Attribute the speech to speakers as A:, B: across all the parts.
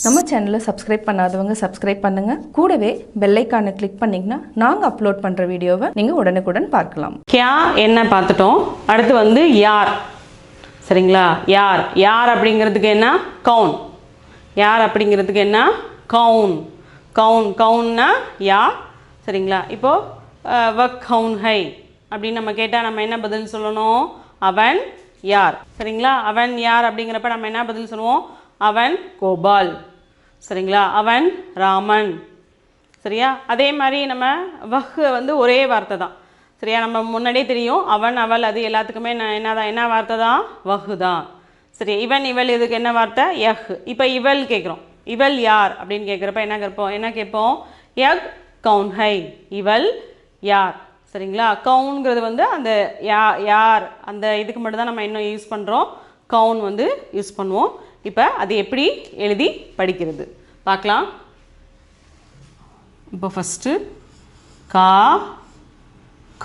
A: நம்ம சேனலை சப்ஸ்கிரைப் பண்ணாதவங்க சப்ஸ்கிரைப் பண்ணுங்க. கூடவே பெல் ஐகானை கிளிக் பண்ணீங்கன்னா நாங்க அப்லோட் பண்ற வீடியோவை நீங்க உடனுக்குடன் பார்க்கலாம்.
B: கியா என்ன பார்த்துட்டோம். அடுத்து வந்து யார். சரிங்களா? யார் யார் அப்படிங்கிறதுக்கு என்ன? கவுன். யார் அப்படிங்கிறதுக்கு என்ன? கவுன். கவுன் கவுன்னா யார். சரிங்களா? இப்போது வக் கவுன் ஹை அப்படின்னு நம்ம கேட்டால் நம்ம என்ன பதில் சொல்லணும்? அவன் யார். சரிங்களா? அவன் யார் அப்படிங்கிறப்ப நம்ம என்ன பதில் சொல்லுவோம்? அவன் கோபால். சரிங்களா? அவன் ராமன். சரியா? அதே மாதிரி நம்ம வஹ் வந்து ஒரே வார்த்தை தான். சரியா? நம்ம முன்னாடியே தெரியும் அவன் அவள் அது எல்லாத்துக்குமே என்ன வார்த்தை தான்? வஹு தான். சரி, இவன் இவள் இதுக்கு என்ன வார்த்தை? யஹ். இப்போ இவள் கேட்குறோம். இவள் யார் அப்படின்னு கேட்குறப்ப என்ன கேட்போம்? யக் கவுன் ஹை. இவள் யார். சரிங்களா? கவுன்கிறது வந்து அந்த யார் அந்த இதுக்கு மட்டும் தான் நம்ம இன்னும் யூஸ் பண்ணுறோம். கவுன் வந்து யூஸ் பண்ணுவோம். இப்போ அது எப்படி எழுதி படிக்கிறது பார்க்கலாம். இப்போ ஃபஸ்ட்டு கா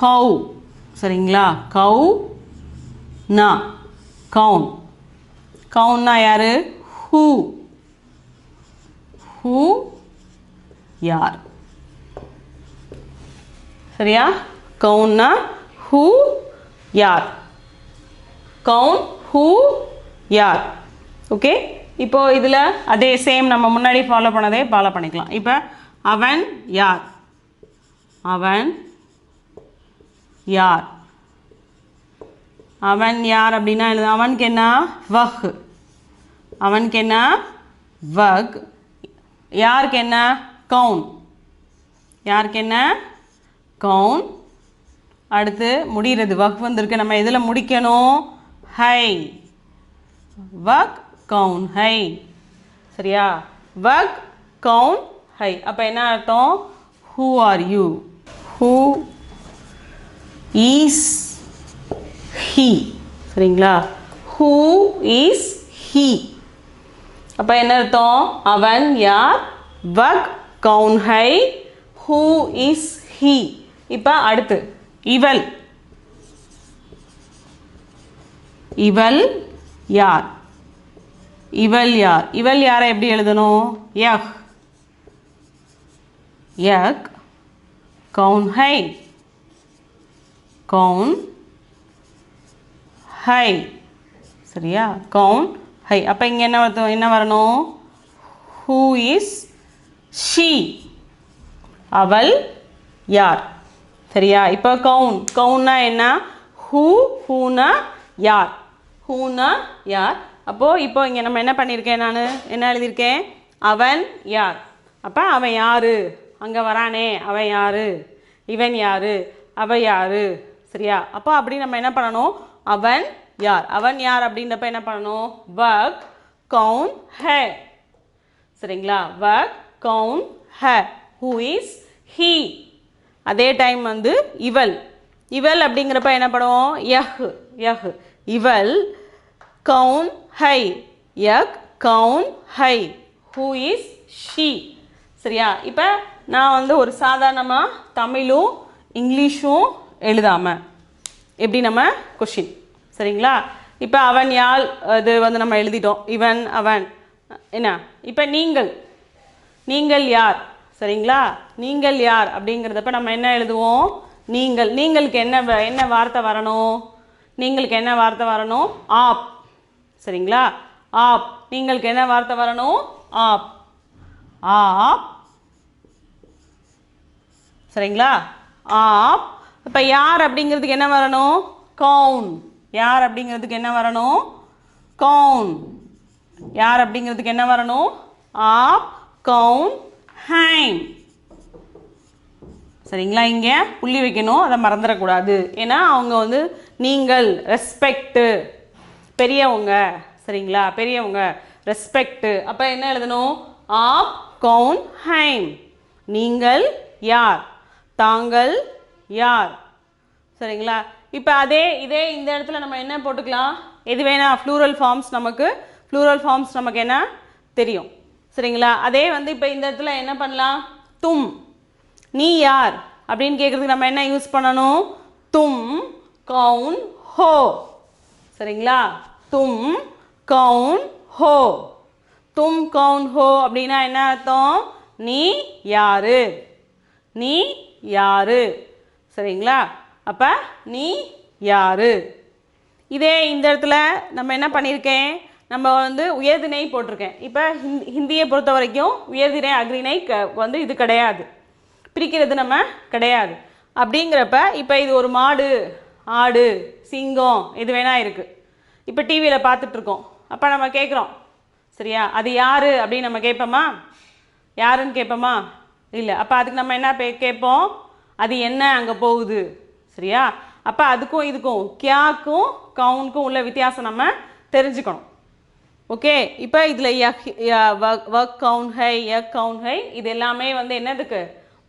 B: கவு. சரிங்களா? கவு நா கவுன். கவுன்னா யார்? ஹூ. ஹூ யார். சரியா? கவுன்னா ஹூ யார். கவுன் ஹூ யார். ஓகே. இப்போ இதில் அதே சேம் நம்ம முன்னாடி ஃபாலோ பண்ணதே ஃபாலோ பண்ணிக்கலாம். இப்போ அவன் யார். அவன் யார். அவன் யார் அப்படின்னா எழுது. அவனுக்கு என்ன? வஹ். அவனுக்கு என்ன? வக். யாருக்கு என்ன? கவுன். யாருக்கு என்ன? கவுன். அடுத்து முடிகிறது. வக் வந்திருக்கு. நம்ம எதில் முடிக்கணும்? ஹை. வக் கவுன் ஹை. சரியா? வக் கவுன் ஹை. அப்போ என்ன அர்த்தம்? Who are you. Who is he. சரிங்களா? Who is he. அப்போ என்ன அர்த்தம்? அவன் யார். வக் கவுன் ஹை. Who is he. இப்போ அடுத்து இவள். இவள் யார். இவள் யார். இவள் யாரை எப்படி எழுதணும்? யக். யக் கவுன் ஹை. கவுன் ஹை. சரியா? கவுன் ஹை. அப்போ இங்கே என்ன வரணும்? Who is she. அவள் யார். சரியா? இப்போ கவுன். கவுன்னா என்ன? ஹூ. ஹூனா யார். ஹூனா யார். அப்போது இப்போ இங்கே நம்ம என்ன பண்ணியிருக்கேன்? நான் என்ன எழுதியிருக்கேன்? அவன் யார். அப்போ அவன் யார். அங்கே வரானே அவன் யார். இவன் யார். அவள் யார். சரியா? அப்போ அப்படி நம்ம என்ன பண்ணணும்? அவன் யார். அவன் யார் அப்படின்றப்ப என்ன பண்ணணும்? வக் கவுன் ஹே. சரிங்களா? வக் கவுன் ஹே. Who is he. அதே டைம் வந்து இவள். இவள் அப்படிங்கிறப்ப என்ன பண்ணுவோம்? யஹ். யஹ். இவள் கவுன் ஹை. யக் கவுன் ஹை. Who is she. சரியா? இப்போ நான் வந்து ஒரு சாதாரணமாக தமிழும் இங்கிலீஷும் எழுதாமல் எப்படி நம்ம கொஷின். சரிங்களா? இப்போ அவன் யார் இது வந்து நம்ம எழுதிட்டோம். இவன் அவன் என்ன. இப்போ நீங்கள் யார். சரிங்களா? நீங்கள் யார் அப்படிங்கிறதப்ப நம்ம என்ன எழுதுவோம்? நீங்களுக்கு என்ன வார்த்தை வரணும்? நீங்களுக்கு என்ன வார்த்தை வரணும்? ஆப். சரிங்களா? ஆப். நீங்களுக்கு என்ன வார்த்தை வரணும்? ஆப். ஆப். சரிங்களா? ஆப். இப்போ யார் அப்படிங்கிறதுக்கு என்ன வரணும்? கவுன். யார் அப்படிங்கிறதுக்கு என்ன வரணும்? கவுன். யார் அப்படிங்கிறதுக்கு என்ன வரணும்? ஆப் கவுன் ஹைம். சரிங்களா? இங்கே புள்ளி வைக்கணும். அதை மறந்துடக்கூடாது. ஏன்னா அவங்க வந்து நீங்கள் ரெஸ்பெக்டு பெரியவங்க. சரிங்களா? பெரியவங்க ரெஸ்பெக்டு. அப்போ என்ன எழுதணும்? ஆப் கவுன் ஹைம். நீங்கள் யார். தாங்கள் யார். சரிங்களா? இப்போ இதே இந்த இடத்துல நம்ம என்ன போட்டுக்கலாம்? எது வேணா ஃப்ளூரல் ஃபார்ம்ஸ் நமக்கு என்ன தெரியும். சரிங்களா? அதே வந்து இப்போ இந்த இடத்துல என்ன பண்ணலாம்? தும். நீ யார் அப்படின்னு கேட்குறதுக்கு நம்ம என்ன யூஸ் பண்ணணும்? தும் கவுன் ஹோ. சரிங்களா? தும் கவுன் ஹோ. தும் கவுன் ஹோ அப்படின்னா என்ன அர்த்தம்? நீ யாரு, நீ யாரு, சரிங்களா? அப்போ நீ யாரு. இதே இந்த இடத்துல நம்ம என்ன பண்ணியிருக்கேன், நம்ம வந்து உயர்திணை போட்டிருக்கேன். இப்போ ஹிந்தியை பொறுத்த வரைக்கும் உயர்திணை அக்ரிணை வந்து இது கிடையாது, பிரிக்கிறது நம்ம கிடையாது. அப்படிங்கிறப்ப இப்போ இது ஒரு மாடு, ஆடு, சிங்கம் இது வேணா இருக்குது. இப்போ டிவியில் பார்த்துட்ருக்கோம். அப்போ நம்ம கேட்குறோம், சரியா, அது யார் அப்படின்னு நம்ம கேட்போமா? யாருன்னு கேட்போமா? இல்லை. அப்போ அதுக்கு நம்ம என்ன கேட்போம்? அது என்ன அங்கே போகுது, சரியா? அப்போ அதுக்கும் இதுக்கும் கியாக்கும் கவுனுக்கும் உள்ள வித்தியாசம் நம்ம தெரிஞ்சுக்கணும். ஓகே, இப்போ இதில் வக் கவுன் ஹை, யக் கவுன் ஹை இது எல்லாமே வந்து என்னதுக்கு?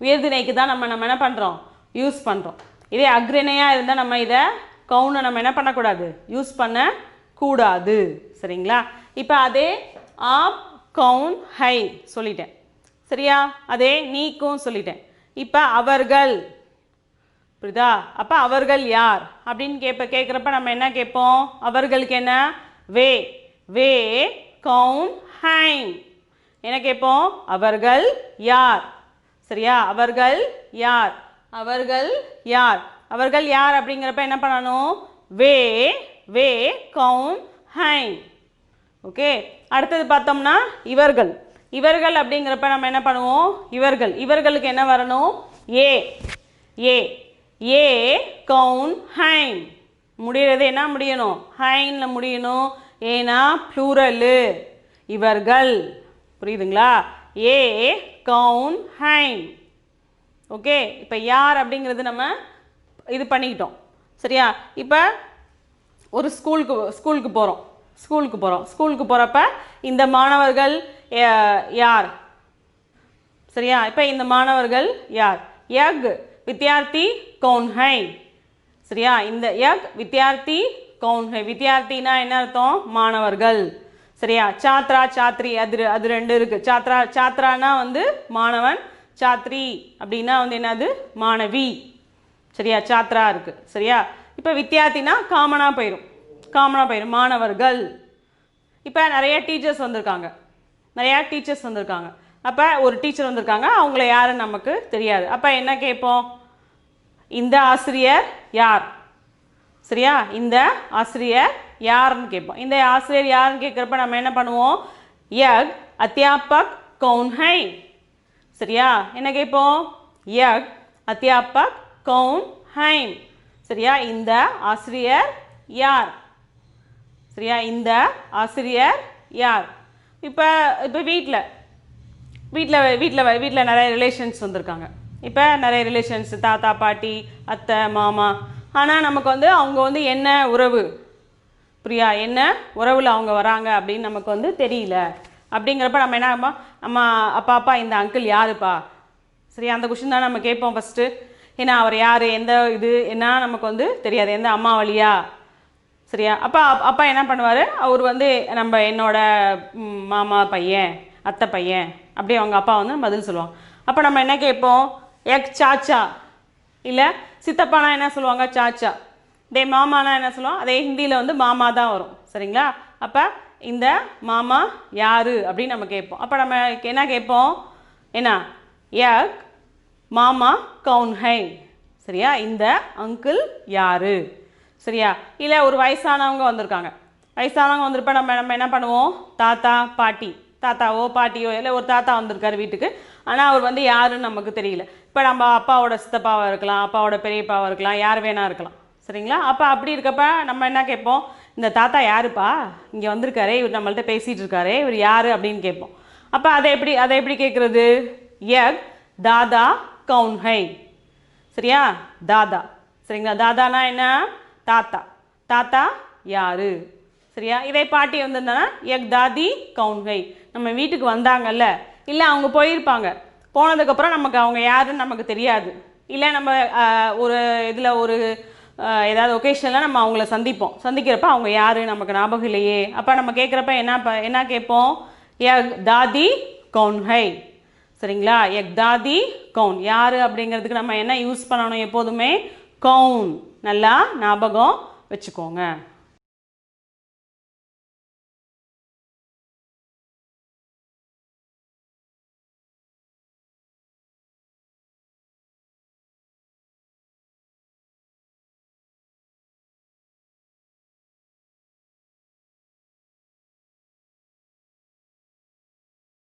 B: உயர்திணைக்கு தான் நம்ம என்ன பண்ணுறோம்? யூஸ் பண்ணுறோம். இதே அக்ரிணையாக இருந்தால் நம்ம இதை கவுனை நம்ம என்ன பண்ணக்கூடாது? யூஸ் பண்ணக்கூடாது, சரிங்களா? இப்போ அதே ஆப் கவுன் ஹை சொல்லிட்டேன், சரியா? அதே நீக்கும் சொல்லிட்டேன். இப்போ அவர்கள், புரியுதா? அப்போ அவர்கள் யார் அப்படின்னு கேட்குறப்ப நம்ம என்ன கேட்போம்? அவர்களுக்கு என்ன? வே, வே கவுன் ஹைன். என்ன கேட்போம்? அவர்கள் யார், சரியா? அவர்கள் யார், அவர்கள் யார், அவர்கள் யார் அப்படிங்கிறப்ப என்ன பண்ணணும்? வே, வே கவுன் ஹைன். ஓகே, அடுத்தது பார்த்தோம்னா இவர்கள். இவர்கள் அப்படிங்கிறப்ப நம்ம என்ன பண்ணுவோம்? இவர்கள், இவர்களுக்கு என்ன வரணும்? ஏ, ஏ, ஏ கவுன் ஹைன். முடிகிறது என்ன முடியணும்? ஹைனில் முடியணும். ஏன்னா ப்ளூரலு இவர்கள், புரியுதுங்களா? ஏ கவுன் ஹைன். ஓகே, இப்போ யார் அப்படிங்கிறது நம்ம இது பண்ணிக்கிட்டோம், சரியா? இப்போ ஒரு ஸ்கூலுக்கு போகிறோம், ஸ்கூலுக்கு போகிறப்ப இந்த மாணவர்கள் யார், சரியா? இப்போ இந்த மாணவர்கள் யார்? யக் வித்யார்த்தி கவுன் ஹை, சரியா? இந்த யக் வித்யார்த்தி கவுன் ஹை. வித்யார்த்தினா என்ன அர்த்தம்? மாணவர்கள், சரியா? சாத்ரா சாத்ரி அது ரெண்டு இருக்குது. சாத்ரானா வந்து மாணவன், சாத்ரி அப்படின்னா வந்து என்னது? மாணவி, சரியா? சாத்ரா இருக்குது, சரியா? இப்போ வித்யார்த்தினா காமனாக போயிடும், மாணவர்கள். இப்போ நிறைய டீச்சர்ஸ் வந்திருக்காங்க, அப்போ ஒரு டீச்சர் வந்திருக்காங்க, அவங்கள யாருன்னு நமக்கு தெரியாது. அப்போ என்ன கேட்போம்? இந்த ஆசிரியர் யார், சரியா? இந்த ஆசிரியர் யாருன்னு கேட்போம். இந்த ஆசிரியர் யாருன்னு கேட்குறப்ப நம்ம என்ன பண்ணுவோம்? யக் அத்தியாபக் கவுன் ஹை, சரியா? என்ன கேட்போம்? யக் அத்தியாபக் கவுன் ஹை, சரியா? இந்த ஆசிரியர் யார், சரியா? இந்த ஆசிரியர் யார்? இப்போ வீட்டில் நிறைய ரிலேஷன்ஸ் வந்திருக்காங்க. இப்போ நிறைய ரிலேஷன்ஸ், தாத்தா பாட்டி அத்தை மாமா. ஆனால் நமக்கு வந்து அவங்க வந்து என்ன உறவு, புரியா? என்ன உறவில் அவங்க வராங்க அப்படின்னு நமக்கு வந்து தெரியல. அப்படிங்கிறப்ப நம்ம என்ன அம்மா அப்பா இந்த அங்கிள் யாருப்பா, சரியா? அந்த கொஷின் தான் நம்ம கேட்போம் ஃபஸ்ட்டு. ஏன்னா அவர் யார், எந்த இது என்ன நமக்கு வந்து தெரியாது, எந்த அம்மா வழியா, சரியா? அப்பா என்ன பண்ணுவார்? அவர் வந்து என்னோட மாமா பையன், அத்தை பையன் அப்படி அவங்க அப்பா வந்து பதில் சொல்லுவாங்க. அப்போ நம்ம என்ன கேட்போம்? எக் சாச்சா, இல்லை சித்தப்பானா என்ன சொல்லுவாங்க? சாச்சா. இதே மாமானா என்ன சொல்லுவோம்? அதே ஹிந்தியில் வந்து மாமா தான் வரும், சரிங்களா? அப்போ இந்த மாமா யார் அப்படின்னு நம்ம கேட்போம். அப்போ நம்ம என்ன கேட்போம்? என்ன? எக் மாமா கவுன் ஹை, சரியா? இந்த அங்கிள் யார், சரியா? இல்லை ஒரு வயசானவங்க வந்திருப்ப நம்ம என்ன பண்ணுவோம்? தாத்தா பாட்டி, தாத்தாவோ பாட்டியோ இல்லை ஒரு தாத்தா வந்திருக்காரு வீட்டுக்கு, ஆனால் அவர் வந்து யாருன்னு நமக்கு தெரியல. இப்போ நம்ம அப்பாவோட சித்தப்பாவாக இருக்கலாம், அப்பாவோட பெரியப்பாவாக இருக்கலாம், யார் வேணா இருக்கலாம், சரிங்களா? அப்போ அப்படி இருக்கப்ப நம்ம என்ன கேட்போம்? இந்த தாத்தா யாருப்பா, இங்கே வந்திருக்காரே, இவர் நம்மள்ட்ட பேசிகிட்டு இருக்காரே, இவர் யார் அப்படின்னு கேட்போம். அப்போ அதை எப்படி கேட்குறது? யக் தாதா கவுன் ஹை, சரியா? தாதா, சரிங்களா? தாதானா என்ன? தாத்தா யாரு, சரியா? இதே பாட்டி வந்திருந்தானா எக் தாதி கவுன் ஹை. நம்ம வீட்டுக்கு வந்தாங்கல்ல, இல்லை அவங்க போனதுக்கப்புறம் நமக்கு அவங்க யாருன்னு நமக்கு தெரியாது, இல்லை நம்ம ஒரு இதில் ஒரு ஏதாவது ஒகேஷனில் நம்ம அவங்கள சந்திக்கிறப்ப அவங்க யார் நமக்கு ஞாபகம் இல்லையே. அப்போ நம்ம கேட்குறப்ப என்ன கேட்போம்? எக் தாதி கவுன் ஹை, சரிங்களா? எக் தாதி கவுன் யார் அப்படிங்கிறதுக்கு நம்ம என்ன யூஸ் பண்ணணும்? எப்போதுமே கவுன், நல்லா ஞாபகம் வச்சுக்கோங்க.